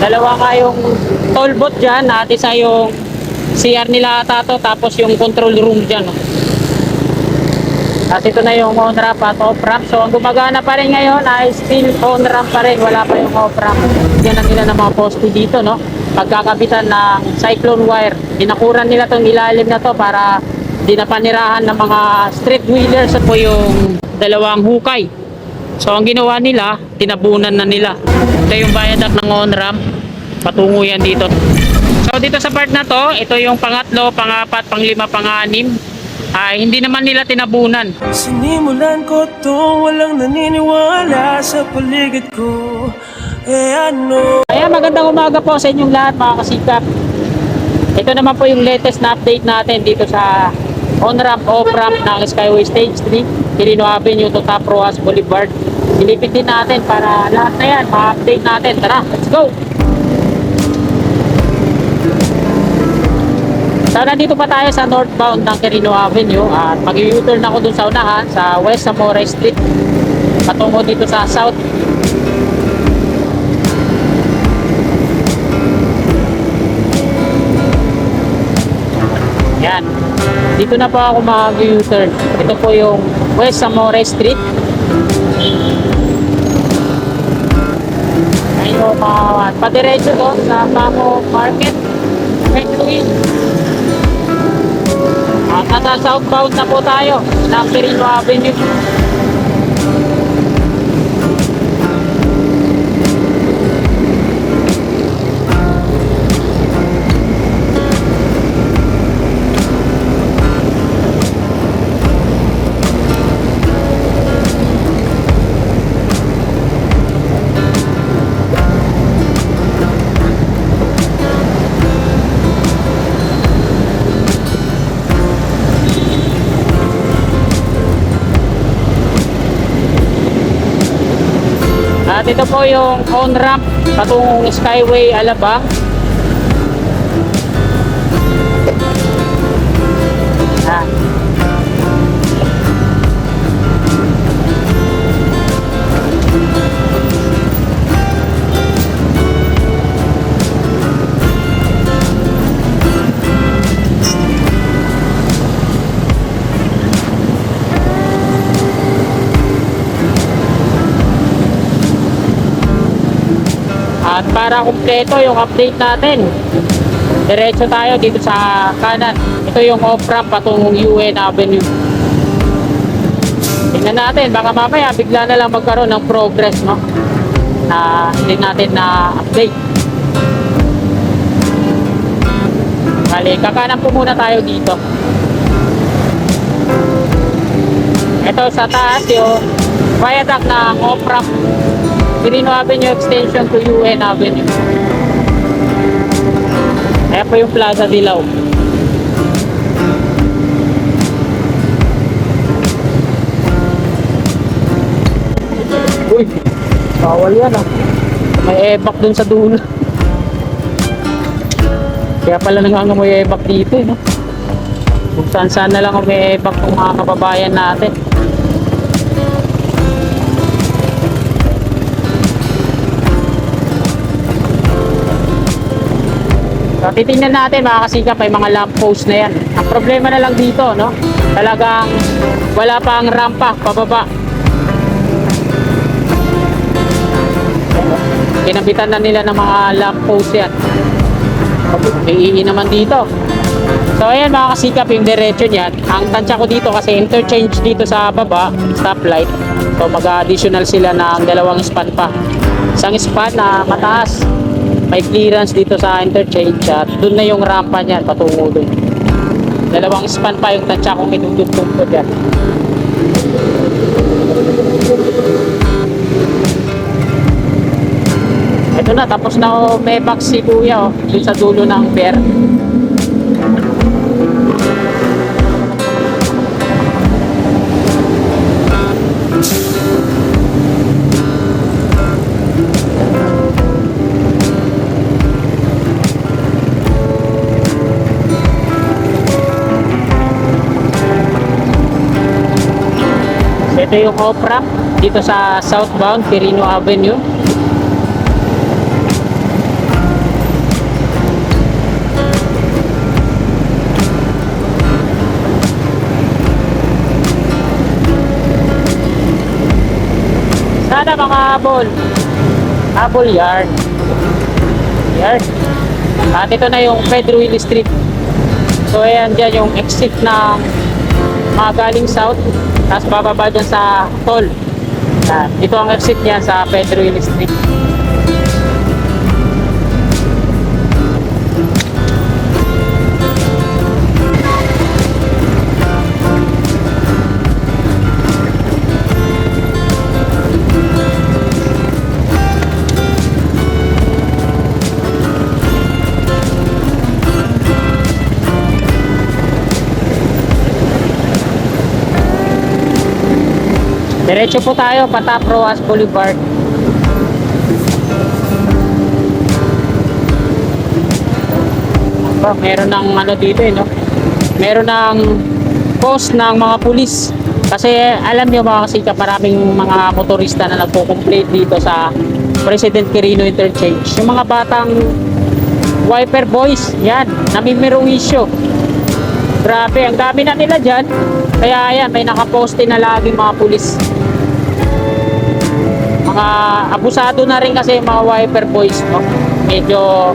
Dalawa nga yung toll booth dyan, at isa yung CR nila ata to, tapos yung control room dyan. No? At ito na yung on-ramp at off-ramp. So ang gumagana pa rin ngayon ay still on-ramp pa rin, wala pa yung off-ramp. Yan ang nila ng mga poste dito, no? Pagkakabitan ng cyclone wire. Dinakuran nila tong ilalim na to para di na panirahan ng mga street wheelers. Po yung dalawang hukay. So ang ginawa nila, tinabunan na nila. Ito yung viaduct ng on-ramp. Patungo yan dito. So dito sa part na to, ito yung pangatlo, pangapat, panglima, panganim. Ay hindi naman nila tinabunan. Sinimulan ko to, walang naniniwala sa paligid ko. Kaya magandang umaga po sa inyong lahat mga kasikap. Ito naman po yung latest na update natin dito sa on-ramp, off-ramp ng Skyway Stage 3, Quirino Avenue to Top Rojas Boulevard. Silipin din natin para lahat na yan, ma-update natin. Tara, let's go! So nandito pa tayo sa northbound ng Quirino Avenue at mag-u-turn ako dun sa unahan sa West Zamora Street patungo dito sa south. Yan. Dito na po ako mag-u-turn. Ito po yung West Zamora Street. Ayun, padiretso doon sa Paco Market. St. Louis. Nasa southbound na po tayo ng Quirino Avenue. At ito po yung on-ramp patungong Skyway Alabang. Yan. At para kumpleto yung update natin, diretso tayo dito sa kanan. Ito yung off-ramp patungong UN Avenue. Tingnan natin, baka mamaya bigla na lang magkaroon ng progress, no? Na hindi natin na update. Bali, kakanan po muna tayo dito. Ito sa taas yung viaduct ng off-ramp Quirino Avenue extension to UN Avenue. Ayan po yung Plaza Dilaw. Uy, bawal yan ah. May ebak dun sa dulo. Kaya pala nangangamoy ebak dito eh, no? Kung saan na lang may ebak ng mga kababayan natin. So, titingnan natin mga kasikap ay mga lamppost na yan. Ang problema na lang dito, no? Talagang wala pang rampa pababa. Kinabitan na nila ng mga lamppost yan. May naman dito. So ayan mga kasikap yung diretso niyan. Ang tansya ko dito kasi interchange dito sa baba, stoplight. So mag-additional sila ng dalawang span pa. Isang span na mataas. May clearance dito sa interchange at doon na yung rampa niyan patungo doon. Dalawang span pa yung tansya kung itutugtog ko dyan. Ito na, tapos na may box si kuya dun sa dulo ng pier. Ito yung off-ramp dito sa southbound Quirino Avenue. mga habol. Habol yard. Yard. At ito na yung Pedro Hill Street. So ayan dyan yung exit ng mga galing south. Tapos bababa dyan sa toll. Ito ang exit niya sa Pedro Hill Street. Diretso po tayo, Patap Roas Boulevard. Meron ng ano dito no? Meron ng post ng mga pulis. Kasi alam niyo mga kasikap, maraming mga motorista na nagko-complain dito sa President Quirino Interchange. Yung mga batang wiper boys, yan, namimiruwisyo. Grabe, ang dami na nila dyan. Kaya ayan, may nakaposte na laging mga pulis. Mga abusado na rin kasi yung mga wiper boys, no? Medyo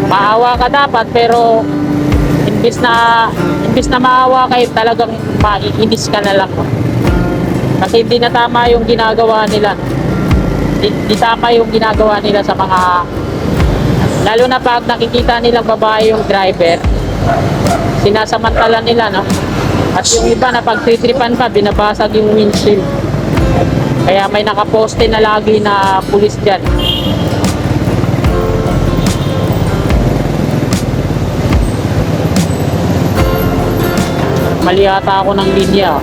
maawa ka dapat, pero imbis na maawa kayo, talagang maiinis ka na lang, no? Kasi hindi na tama yung ginagawa nila. Hindi tama yung ginagawa nila sa mga, lalo na pag nakikita nilang babae yung driver, sinasamantala nila, no? At yung iba na pagtitripan pa, binabasag yung windshield. Kaya may nakaposte na lagi na pulis dyan. Mali ata ako ng linya.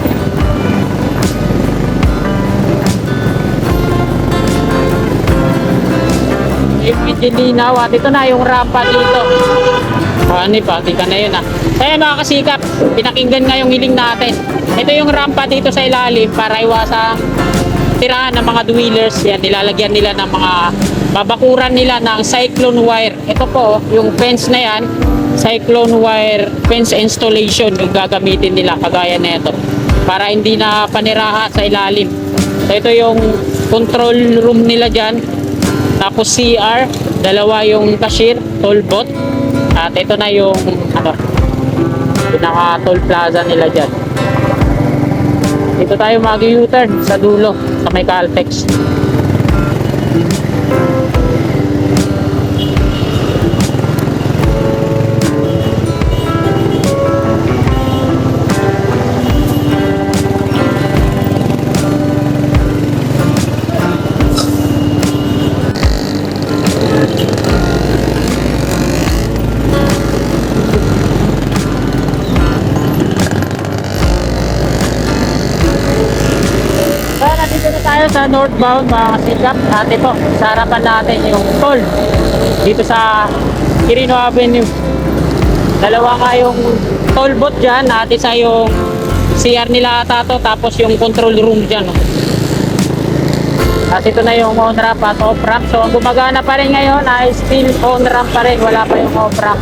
Medyo linaw at ito na yung rampa dito. Ano pa, tika na yun Kaya mga kasikap, pinakinggan nga yung hiling natin. Ito yung rampa dito sa ilalim para iwasang tirahan ng mga dwellers. Yan, nilalagyan nila ng mga babakuran nila ng cyclone wire. Ito po, yung fence na yan, cyclone wire fence installation yung gagamitin nila, kagaya na ito, para hindi na paniraha sa ilalim. So ito yung control room nila dyan. Tapos CR, dalawa yung cashier, toll booth. At ito na yung pinaka toll plaza nila dyan. Dito tayo mag-U-turn sa dulo, sa may Caltex. Sa northbound mga kasikap, at ito sa harapan natin yung toll dito sa Quirino Avenue. Dalawa nga yung toll booth dyan, at isa yung CR nila ata to, tapos yung control room dyan, no? At ito na yung on ramp at off ramp. So ang gumagana pa rin ngayon ay still on ramp pa rin, wala pa yung off ramp.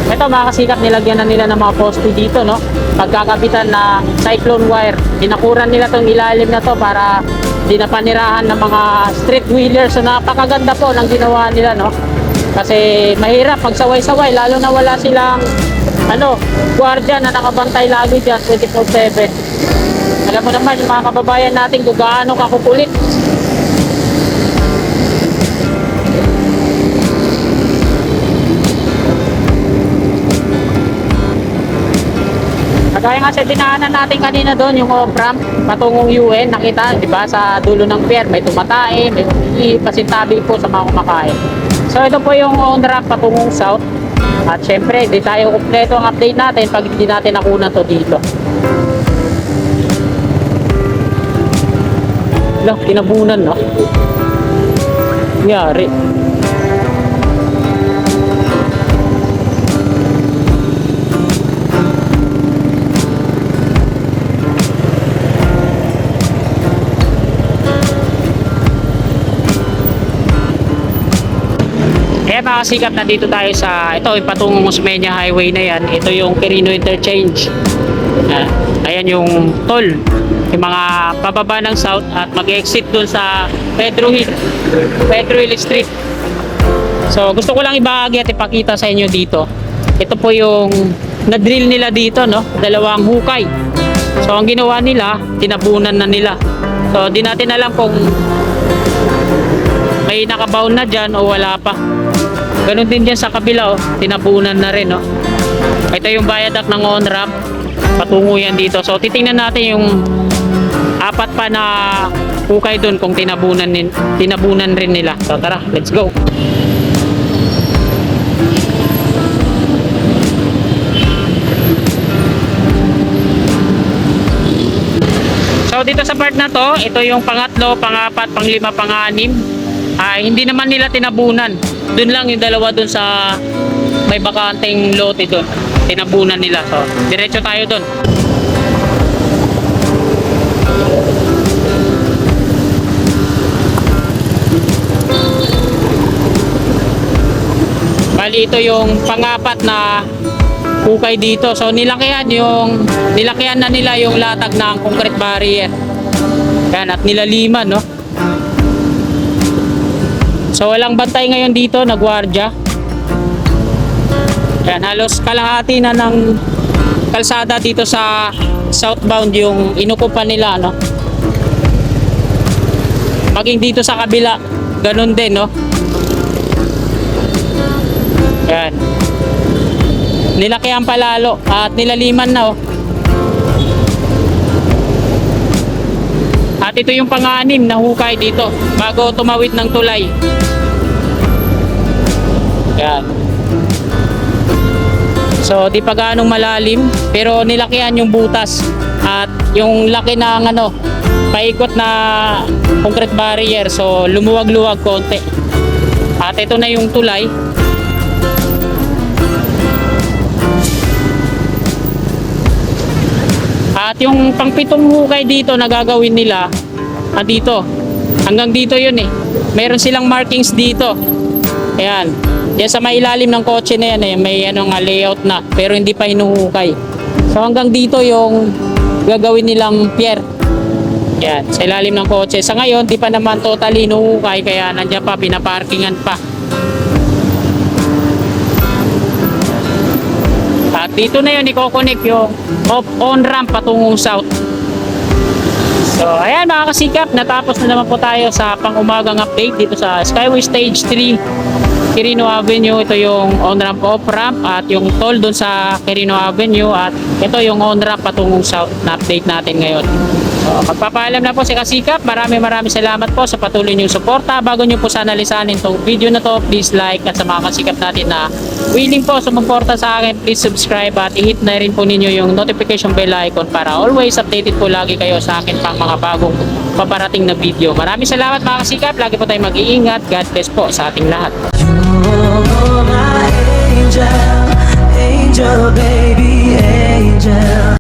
Ito mga kasikap, nilagyan na nila ng mga poste dito, no? Pagkakabitan na cyclone wire, dinakuran nila tong ilalim na to para hindi na panirahan ng mga street wheelers. So napakaganda po ng ginawa nila, no? Kasi mahirap pagsaway-saway, lalo na wala silang gwardiya na nakabantay lagi dyan 24/7. Alam mo naman yung mga kababayan natin kung gaano kakukulit. Kaya nga sa dinaanan natin kanina doon, yung off-ramp patungong UN, nakita, di ba, sa dulo ng pier, may tumatae, may pasintabi po sa mga kumakain. So ito po yung on-ramp patungong south. At syempre, di tayo kompleto ang update natin pag hindi natin nakunan to dito. Lang, tinabunan, no? Yari. Kaya mga kasikap, nandito tayo sa ito, yung patungong Osmeña Highway na yan. Ito yung Quirino Interchange. Ayan yung toll. yung mga pababa ng south at mag-exit dun sa Pedro Hill Street. So gusto ko lang ibahagi at ipakita sa inyo dito. Ito po yung na-drill nila dito, no? Dalawang hukay. So ang ginawa nila, tinabunan na nila. So di natin alam kung may nakabound na dyan o wala pa. Ganun din dyan sa kabila, oh. Tinabunan na rin, no? Ito yung viaduct ng on-ramp. Patungo yan dito. So titingnan natin yung apat pa na hukay doon kung tinabunan rin nila. So tara, let's go. So dito sa part na to, ito yung pangatlo, pangapat, panglima, pang-anim. Hindi naman nila tinabunan. Doon lang yung dalawa doon sa may bakanteng lote doon. Tinabunan nila. So diretso tayo doon. Bali ito yung pangapat na hukay dito. So nilakihan na nila yung latag ng concrete barrier. Yan, at nilaliman, no? So walang bantay ngayon dito na gwardiya. Yan, halos kalahati na ng kalsada dito sa southbound yung inukupan nila, no? Maging dito sa kabila, ganun din, no? Yan. Nilakihan pa lalo at nilaliman na, oh. At ito yung pang-anim na hukay dito bago tumawid ng tulay. Yan. So di pa gaanong malalim pero nilakihan yung butas at yung laki ng paikot na concrete barrier, so lumuwag-luwag konti. At ito na yung tulay. At yung pangpitong hukay dito na gagawin nila, dito. Hanggang dito yun eh. Meron silang markings dito. Ayan. Yan sa may ilalim ng kotse na yan eh. May layout na. Pero hindi pa hinuhukay. So hanggang dito yung gagawin nilang pier. Ayan. Sa ilalim ng kotse. Sa ngayon, di pa naman totally hinuhukay. Kaya nandiyan pa, pinaparkingan pa. At dito na yun, i-connect yung on-ramp patungong south. So, ayan mga kasikap, natapos na naman po tayo sa pang-umagang update dito sa Skyway Stage 3, Quirino Avenue. Ito yung on-ramp, off-ramp at yung toll dun sa Quirino Avenue at ito yung on-ramp patungong south na update natin ngayon. So, magpapaalam na po si Kasikap. Maraming salamat po sa patuloy niyong suporta. Bago niyo po sana lisanin tong video na to, please like, at sa mga kasikap natin na willing po sumuporta sa akin, please subscribe at i-hit na rin po ninyo yung notification bell icon para always updated po lagi kayo sa akin pang mga bagong paparating na video. Maraming salamat mga kasikap. Lagi po tayong mag-iingat. God bless po sa ating lahat. You're my angel, angel baby, angel.